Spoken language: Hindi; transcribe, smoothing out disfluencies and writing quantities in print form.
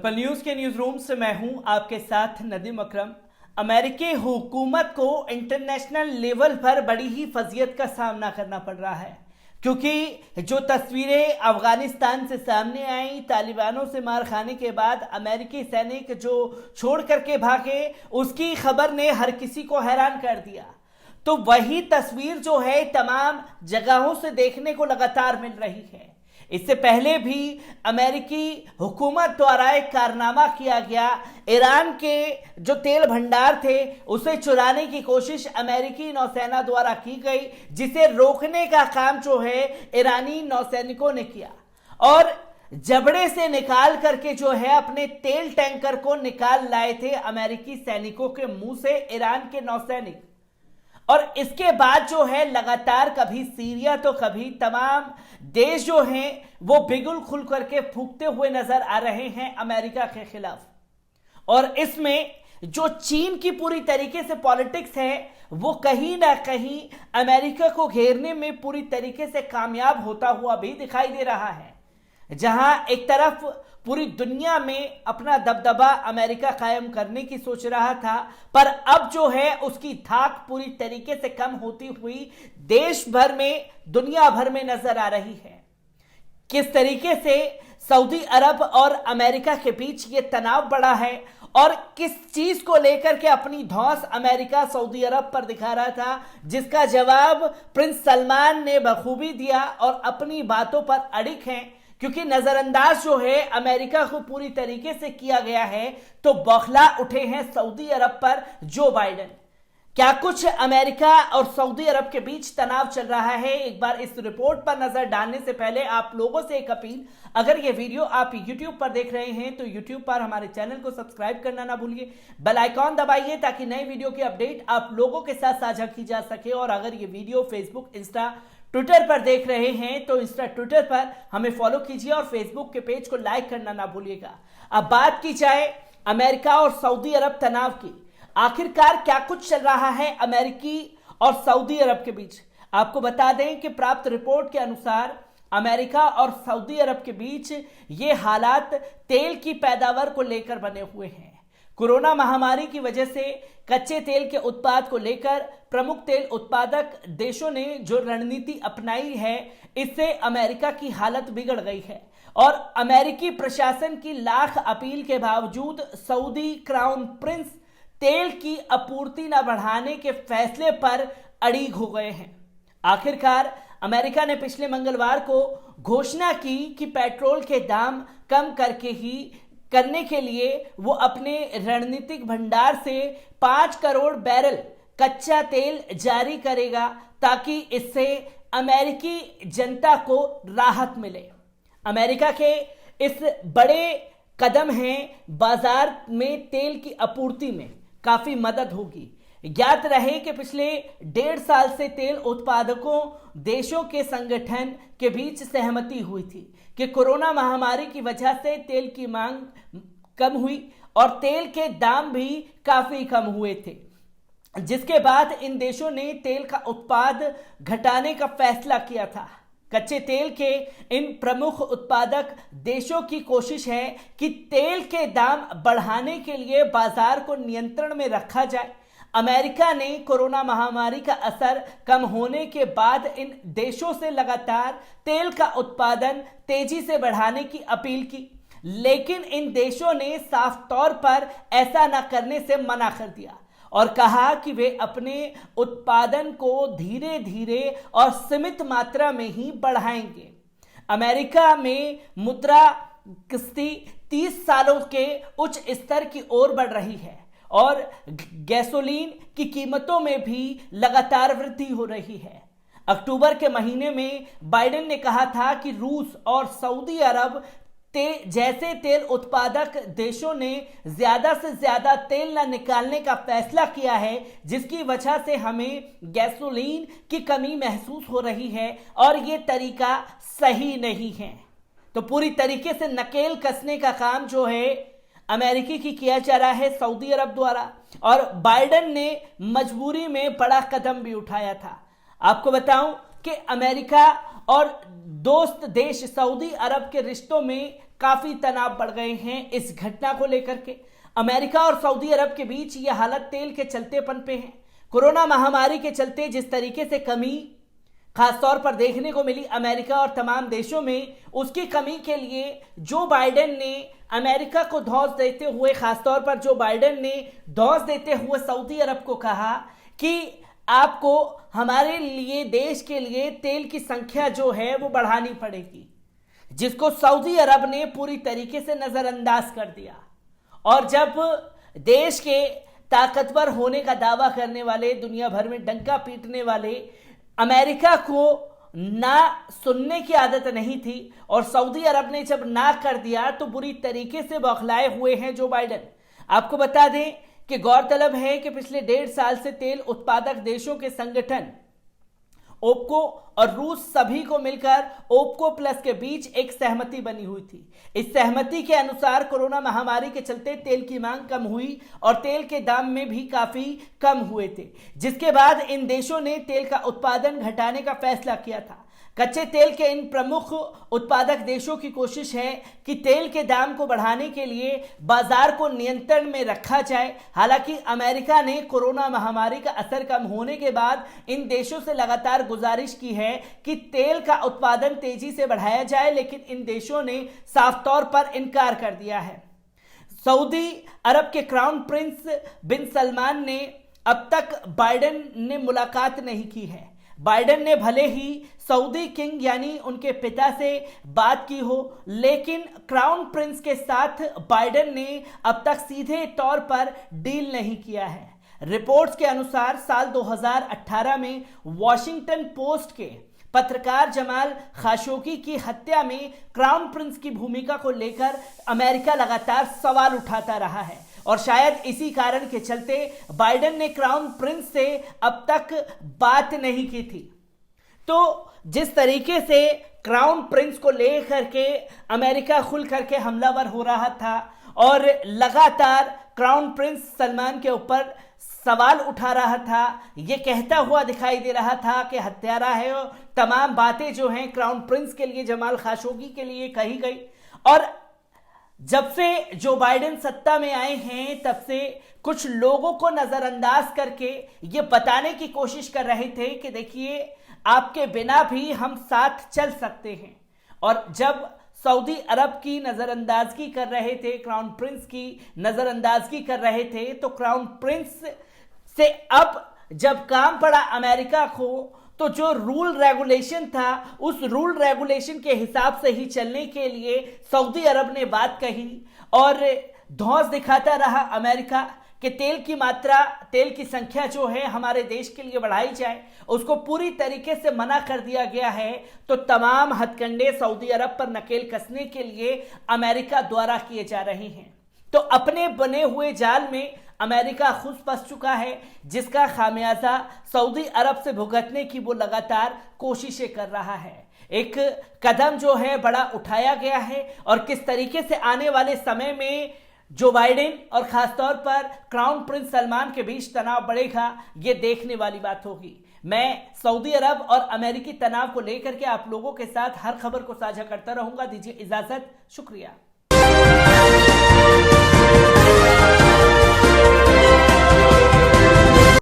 पल न्यूज के न्यूज रूम से मैं हूं आपके साथ नदीम अकरम। अमेरिकी हुकूमत को इंटरनेशनल लेवल पर बड़ी ही फजीयत का सामना करना पड़ रहा है, क्योंकि जो तस्वीरें अफगानिस्तान से सामने आई, तालिबानों से मार खाने के बाद अमेरिकी सैनिक जो छोड़ करके भागे, उसकी खबर ने हर किसी को हैरान कर दिया। तो वही तस्वीर जो है तमाम जगहों से देखने को लगातार मिल रही है। इससे पहले भी अमेरिकी हुकूमत द्वारा एक कारनामा किया गया। ईरान के जो तेल भंडार थे उसे चुराने की कोशिश अमेरिकी नौसेना द्वारा की गई, जिसे रोकने का काम जो है ईरानी नौसैनिकों ने किया और जबड़े से निकाल करके जो है अपने तेल टैंकर को निकाल लाए थे अमेरिकी सैनिकों के मुंह से ईरान के नौसैनिक। और इसके बाद जो है लगातार कभी सीरिया तो कभी तमाम देश जो हैं वो बिगुल खुल करके फूंकते हुए नजर आ रहे हैं अमेरिका के खिलाफ। और इसमें जो चीन की पूरी तरीके से पॉलिटिक्स है वो कहीं ना कहीं अमेरिका को घेरने में पूरी तरीके से कामयाब होता हुआ भी दिखाई दे रहा है। जहां एक तरफ पूरी दुनिया में अपना दबदबा अमेरिका कायम करने की सोच रहा था, पर अब जो है उसकी धाक पूरी तरीके से कम होती हुई देश भर में, दुनिया भर में नजर आ रही है। किस तरीके से सऊदी अरब और अमेरिका के बीच ये तनाव बढ़ा है और किस चीज को लेकर के अपनी धौंस अमेरिका सऊदी अरब पर दिखा रहा था, जिसका जवाब प्रिंस सलमान ने बखूबी दिया और अपनी बातों पर अड़िग हैं। क्योंकि नजरअंदाज जो है अमेरिका को पूरी तरीके से किया गया है, तो बौखला उठे हैं सऊदी अरब पर जो बाइडेन। क्या कुछ अमेरिका और सऊदी अरब के बीच तनाव चल रहा है? एक बार इस रिपोर्ट पर नजर डालने से पहले आप लोगों से एक अपील, अगर ये वीडियो आप YouTube पर देख रहे हैं तो YouTube पर हमारे चैनल को सब्सक्राइब करना ना भूलिए, बेल आइकॉन दबाइए ताकि नए वीडियो की अपडेट आप लोगों के साथ साझा की जा सके। और अगर ये वीडियो फेसबुक, इंस्टा, ट्विटर पर देख रहे हैं तो इंस्टा, ट्विटर पर हमें फॉलो कीजिए और फेसबुक के पेज को लाइक करना ना भूलिएगा। अब बात की जाए अमेरिका और सऊदी अरब तनाव की। आखिरकार क्या कुछ चल रहा है अमेरिकी और सऊदी अरब के बीच? आपको बता दें कि प्राप्त रिपोर्ट के अनुसार अमेरिका और सऊदी अरब के बीच ये हालात तेल की पैदावार को लेकर बने हुए हैं। कोरोना महामारी की वजह से कच्चे तेल के उत्पाद को लेकर प्रमुख तेल उत्पादक देशों ने जो रणनीति अपनाई है, इससे अमेरिका की हालत बिगड़ गई है और अमेरिकी प्रशासन की लाख अपील के बावजूद सऊदी क्राउन प्रिंस तेल की आपूर्ति न बढ़ाने के फैसले पर अड़िग हो गए हैं। आखिरकार अमेरिका ने पिछले मंगलवार को घोषणा की कि पेट्रोल के दाम कम करने के लिए वो अपने रणनीतिक भंडार से 5 करोड़ बैरल कच्चा तेल जारी करेगा, ताकि इससे अमेरिकी जनता को राहत मिले। अमेरिका के इस बड़े कदम हैं बाजार में तेल की आपूर्ति में काफी मदद होगी। ज्ञात रहे कि पिछले 1.5 साल से तेल उत्पादकों देशों के संगठन के बीच सहमति हुई थी कि कोरोना महामारी की वजह से तेल की मांग कम हुई और तेल के दाम भी काफी कम हुए थे, जिसके बाद इन देशों ने तेल का उत्पाद घटाने का फैसला किया था। कच्चे तेल के इन प्रमुख उत्पादक देशों की कोशिश है कि तेल के दाम बढ़ाने के लिए बाजार को नियंत्रण में रखा जाए। अमेरिका ने कोरोना महामारी का असर कम होने के बाद इन देशों से लगातार तेल का उत्पादन तेजी से बढ़ाने की अपील की, लेकिन इन देशों ने साफ तौर पर ऐसा न करने से मना कर दिया और कहा कि वे अपने उत्पादन को धीरे धीरे और सीमित मात्रा में ही बढ़ाएंगे। अमेरिका में मुद्रास्फीति 30 सालों के उच्च स्तर की ओर बढ़ रही है और गैसोलीन की कीमतों में भी लगातार वृद्धि हो रही है। अक्टूबर के महीने में बाइडेन ने कहा था कि रूस और सऊदी अरब जैसे तेल उत्पादक देशों ने ज्यादा से ज्यादा तेल न निकालने का फैसला किया है, जिसकी वजह से हमें गैसोलीन की कमी महसूस हो रही है और ये तरीका सही नहीं है। तो पूरी तरीके से नकेल कसने का काम जो है अमेरिकी की किया जा रहा है सऊदी अरब द्वारा, और बाइडेन ने मजबूरी में बड़ा कदम भी उठाया था। आपको बताऊं कि अमेरिका और दोस्त देश सऊदी अरब के रिश्तों में काफी तनाव बढ़ गए हैं इस घटना को लेकर के। अमेरिका और सऊदी अरब के बीच यह हालत तेल के चलते पनपे हैं। कोरोना महामारी के चलते जिस तरीके से कमी खासतौर पर देखने को मिली अमेरिका और तमाम देशों में, उसकी कमी के लिए जो बाइडेन ने अमेरिका को धौंस देते हुए, खासतौर पर जो बाइडेन ने धौंस देते हुए सऊदी अरब को कहा कि आपको हमारे लिए, देश के लिए तेल की संख्या जो है वो बढ़ानी पड़ेगी, जिसको सऊदी अरब ने पूरी तरीके से नजरअंदाज कर दिया। और जब देश के ताकतवर होने का दावा करने वाले, दुनिया भर में डंका पीटने वाले अमेरिका को ना सुनने की आदत नहीं थी और सऊदी अरब ने जब ना कर दिया तो बुरी तरीके से बौखलाए हुए हैं जो बाइडेन। आपको बता दें कि गौरतलब है कि पिछले 1.5 साल से तेल उत्पादक देशों के संगठन ओप्को और रूस सभी को मिलकर ओप्को प्लस के बीच एक सहमति बनी हुई थी। इस सहमति के अनुसार कोरोना महामारी के चलते तेल की मांग कम हुई और तेल के दाम में भी काफी कम हुए थे, जिसके बाद इन देशों ने तेल का उत्पादन घटाने का फैसला किया था। कच्चे तेल के इन प्रमुख उत्पादक देशों की कोशिश है कि तेल के दाम को बढ़ाने के लिए बाजार को नियंत्रण में रखा जाए। हालांकि अमेरिका ने कोरोना महामारी का असर कम होने के बाद इन देशों से लगातार गुजारिश की है कि तेल का उत्पादन तेजी से बढ़ाया जाए, लेकिन इन देशों ने साफ तौर पर इनकार कर दिया है। सऊदी अरब के क्राउन प्रिंस बिन सलमान ने अब तक बाइडेन ने मुलाकात नहीं की है। बाइडेन ने भले ही सऊदी किंग यानी उनके पिता से बात की हो, लेकिन क्राउन प्रिंस के साथ बाइडेन ने अब तक सीधे तौर पर डील नहीं किया है। रिपोर्ट्स के अनुसार साल 2018 में वॉशिंगटन पोस्ट के पत्रकार जमाल खाशोगी की हत्या में क्राउन प्रिंस की भूमिका को लेकर अमेरिका लगातार सवाल उठाता रहा है और शायद इसी कारण के चलते बाइडेन ने क्राउन प्रिंस से अब तक बात नहीं की थी। तो जिस तरीके से क्राउन प्रिंस को लेकर के अमेरिका खुल करके हमलावर हो रहा था और लगातार क्राउन प्रिंस सलमान के ऊपर सवाल उठा रहा था, ये कहता हुआ दिखाई दे रहा था कि हत्यारा है, और तमाम बातें जो हैं क्राउन प्रिंस के लिए, जमाल खाशोगी के लिए कही गई। और जब से जो बाइडेन सत्ता में आए हैं तब से कुछ लोगों को नजरअंदाज करके ये बताने की कोशिश कर रहे थे कि देखिए आपके बिना भी हम साथ चल सकते हैं। और जब सऊदी अरब की नजरअंदाजगी कर रहे थे, क्राउन प्रिंस की नजरअंदाजगी कर रहे थे, तो क्राउन प्रिंस से अब जब काम पड़ा अमेरिका को, तो जो रूल रेगुलेशन था उस रूल रेगुलेशन के हिसाब से ही चलने के लिए सऊदी अरब ने बात कही और धौंस दिखाता रहा अमेरिका कि तेल की मात्रा, तेल की संख्या जो है हमारे देश के लिए बढ़ाई जाए, उसको पूरी तरीके से मना कर दिया गया है। तो तमाम हथकंडे सऊदी अरब पर नकेल कसने के लिए अमेरिका द्वारा किए जा रहे हैं। तो अपने बने हुए जाल में अमेरिका खुद फंस चुका है, जिसका खामियाजा सऊदी अरब से भुगतने की वो लगातार कोशिशें कर रहा है। एक कदम जो है बड़ा उठाया गया है और किस तरीके से आने वाले समय में जो बाइडेन और खासतौर पर क्राउन प्रिंस सलमान के बीच तनाव बढ़ेगा, ये देखने वाली बात होगी। मैं सऊदी अरब और अमेरिकी तनाव को लेकर के आप लोगों के साथ हर खबर को साझा करता रहूंगा। दीजिए इजाजत, शुक्रिया।